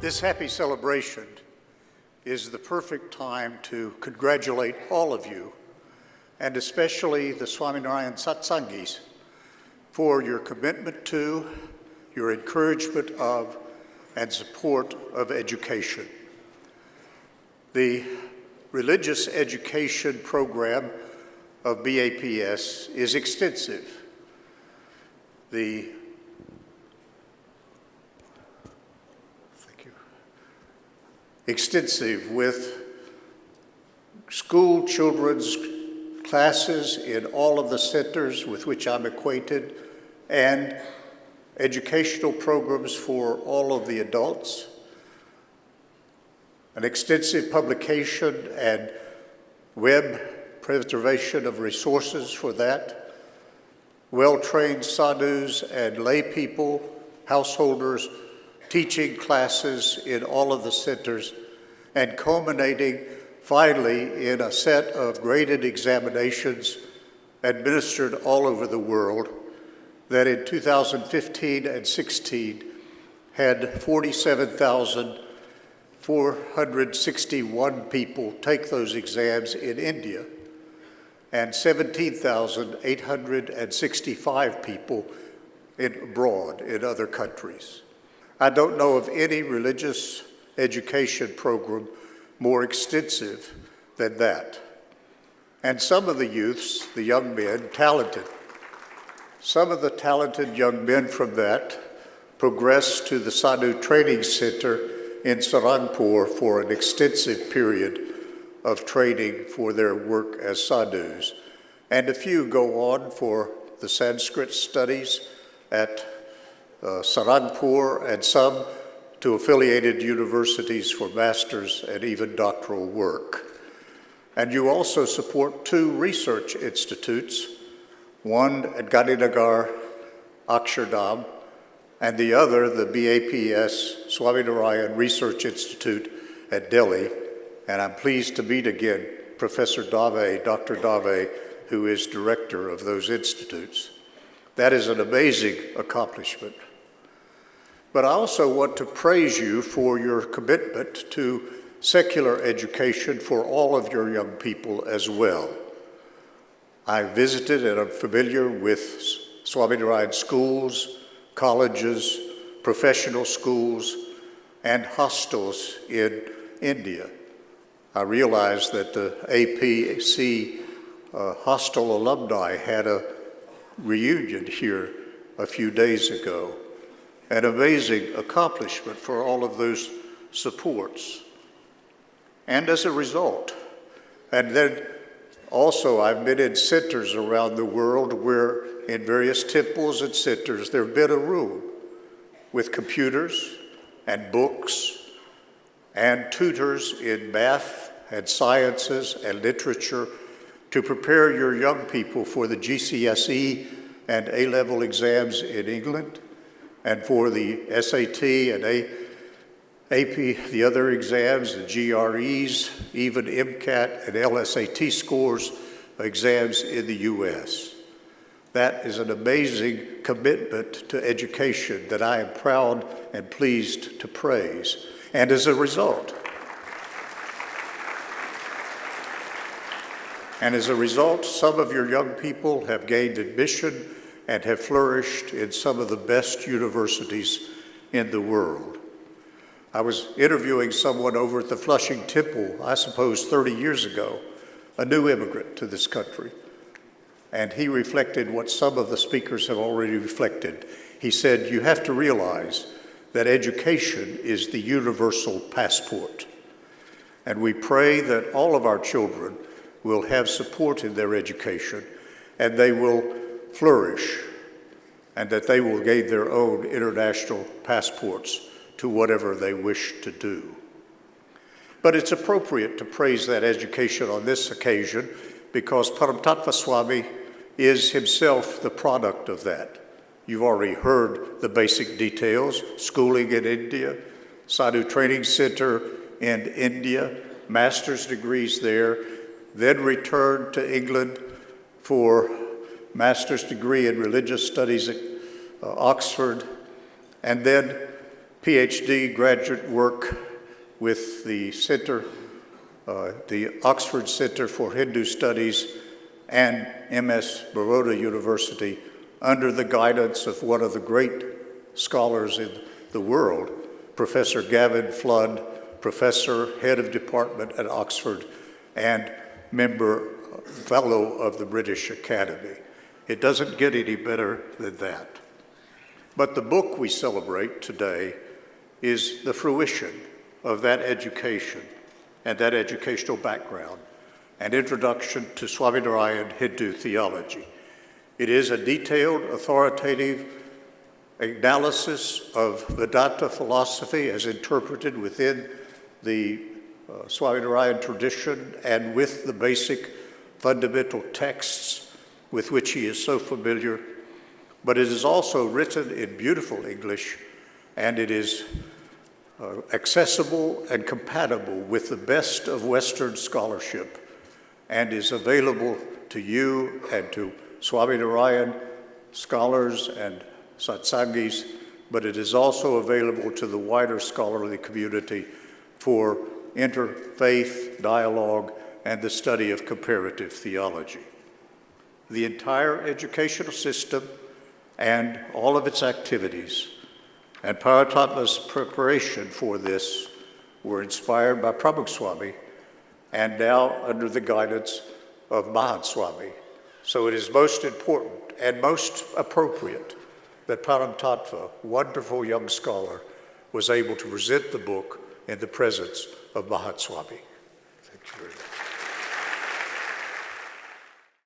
This happy celebration is the perfect time to congratulate all of you, and especially the Swaminarayan Satsangis, for your commitment to, your encouragement of, and support of education. The religious education program of BAPS is extensive. Extensive with school children's classes in all of the centers with which I'm acquainted, and educational programs for all of the adults, an extensive publication and web preservation of resources for that, well-trained sadhus and lay people, householders, teaching classes in all of the centers, and culminating finally in a set of graded examinations administered all over the world that in 2015 and 16 had 47,461 people take those exams in India and 17,865 people abroad in other countries. I don't know of any religious education program more extensive than that. And some of the youths, the young men, talented. Some of the talented young men from that progressed to the Sadhu Training Center in Sarangpur for an extensive period of training for their work as sadhus. And a few go on for the Sanskrit studies at Sarangpur, and some to affiliated universities for master's and even doctoral work. And you also support 2 research institutes, one at Gandhinagar, Akshardham, and the other, the BAPS Swaminarayan Research Institute at Delhi. And I'm pleased to meet again Professor Dave, Dr. Dave, who is director of those institutes. That is an amazing accomplishment. But I also want to praise you for your commitment to secular education for all of your young people as well. I visited and am familiar with Swaminarayan schools, colleges, professional schools, and hostels in India. I realized that the APC hostel alumni had a reunion here a few days ago. An amazing accomplishment for all of those supports. And as a result, and then also I've been in centers around the world where in various temples and centers there have been a room with computers and books and tutors in math and sciences and literature to prepare your young people for the GCSE and A-level exams in England, and for the SAT and AP, the other exams, the GREs, even MCAT and LSAT scores, exams in the US. That is an amazing commitment to education that I am proud and pleased to praise. And as a result, some of your young people have gained admission and have flourished in some of the best universities in the world. I was interviewing someone over at the Flushing Temple, I suppose 30 years ago, a new immigrant to this country. And he reflected what some of the speakers have already reflected. He said, you have to realize that education is the universal passport. And we pray that all of our children will have support in their education, and they will flourish, and that they will gain their own international passports to whatever they wish to do. But it's appropriate to praise that education on this occasion because Paramtattva Swami is himself the product of that. You've already heard the basic details: schooling in India, Sadhu Training Center in India, master's degrees there, then returned to England for master's degree in religious studies at Oxford, and then PhD graduate work with the Center, the Oxford Center for Hindu Studies and MS Baroda University under the guidance of one of the great scholars in the world, Professor Gavin Flood, professor, head of department at Oxford, and fellow of the British Academy. It doesn't get any better than that. But the book we celebrate today is the fruition of that education and that educational background, an introduction to Swaminarayan Hindu theology. It is a detailed, authoritative analysis of Vedanta philosophy as interpreted within the Swaminarayan tradition and with the basic fundamental texts with which he is so familiar. But it is also written in beautiful English, and it is accessible and compatible with the best of Western scholarship, and is available to you and to Swaminarayan scholars and satsangis, but it is also available to the wider scholarly community for interfaith dialogue and the study of comparative theology. The entire educational system and all of its activities and Paratatma's preparation for this were inspired by Pramukh Swami and now under the guidance of Mahatswami. So it is most important and most appropriate that Paramattva, wonderful young scholar, was able to present the book in the presence of Mahatswami. Thank you very much.